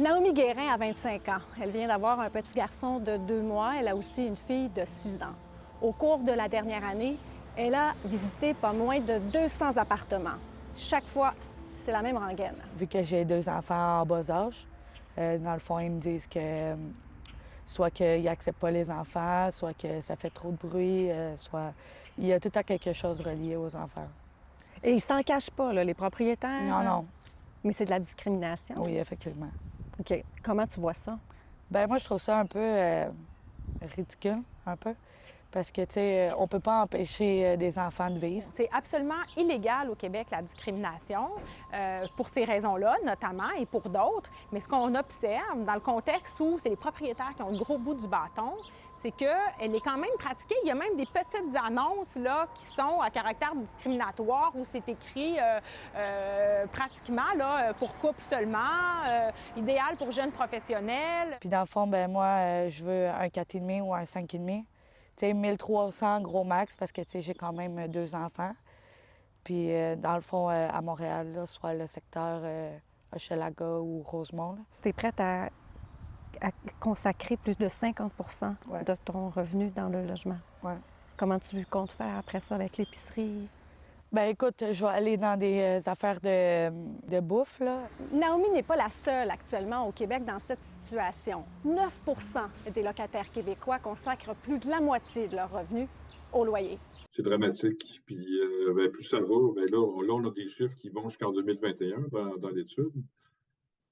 Naomi Guérin a 25 ans. Elle vient d'avoir un petit garçon de 2 mois. Elle a aussi une fille de 6 ans. Au cours de la dernière année, elle a visité pas moins de 200 appartements. Chaque fois, c'est la même rengaine. Vu que j'ai 2 enfants en bas âge, dans le fond, ils me disent que soit qu'ils n'acceptent pas les enfants, soit que ça fait trop de bruit, soit... Il y a tout le temps quelque chose relié aux enfants. Et ils s'en cachent pas, là, les propriétaires? Non, non. Mais c'est de la discrimination? Oui, effectivement. OK. Comment tu vois ça? Ben moi, je trouve ça un peu ridicule, un peu. Parce que, tu sais, on peut pas empêcher des enfants de vivre. C'est absolument illégal au Québec, la discrimination, pour ces raisons-là, notamment, et pour d'autres. Mais ce qu'on observe dans le contexte où c'est les propriétaires qui ont le gros bout du bâton, c'est qu'elle est quand même pratiquée. Il y a même des petites annonces là, qui sont à caractère discriminatoire où c'est écrit pratiquement là, pour couple seulement, idéal pour jeunes professionnels. Puis dans le fond, ben moi, je veux un 4,5 ou un 5,5. Tu sais, 1300 gros max parce que, tu sais, j'ai quand même 2 enfants. Puis dans le fond, à Montréal, là, soit le secteur Hochelaga ou Rosemont. Tu es prête à consacrer plus de 50 Ouais. de ton revenu dans le logement. Ouais. Comment tu comptes faire après ça avec l'épicerie? Ben écoute, je vais aller dans des affaires de bouffe, là. Naomi n'est pas la seule actuellement au Québec dans cette situation. 9 des locataires québécois consacrent plus de la moitié de leurs revenus au loyer. C'est dramatique. Puis plus ça va, là, on a des chiffres qui vont jusqu'en 2021 dans l'étude.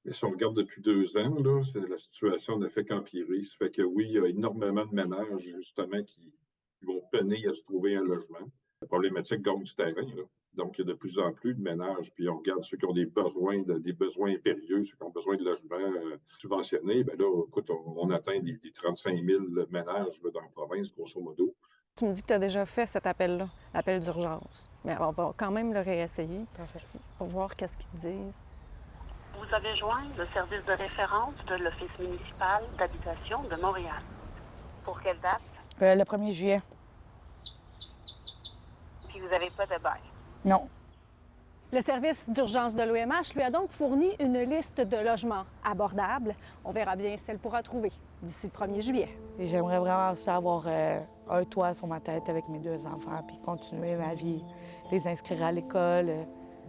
Mais si on regarde depuis 2 ans, là, la situation ne fait qu'empirer. Ça fait que oui, il y a énormément de ménages, justement, qui vont peiner à se trouver un logement. La problématique gagne du terrain, là. Donc, il y a de plus en plus de ménages. Puis on regarde ceux qui ont des besoins impérieux, ceux qui ont besoin de logements subventionnés. Bien là, écoute, on atteint des 35 000 ménages là, dans la province, grosso modo. Tu me dis que tu as déjà fait cet appel-là, l'appel d'urgence. Mais on va quand même le réessayer pour voir qu'est-ce qu'ils te disent. Vous avez joint le service de référence de l'Office municipal d'habitation de Montréal. Pour quelle date? Le 1er juillet. Puis vous n'avez pas de bail. Non. Le service d'urgence de l'OMH lui a donc fourni une liste de logements abordables. On verra bien si elle pourra trouver d'ici le 1er juillet. Et j'aimerais vraiment ça avoir un toit sur ma tête avec mes 2 enfants, puis continuer ma vie, les inscrire à l'école,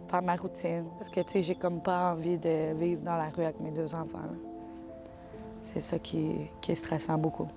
faire ma routine. Parce que, tu sais, j'ai comme pas envie de vivre dans la rue avec mes 2 enfants, là. C'est ça qui est stressant beaucoup.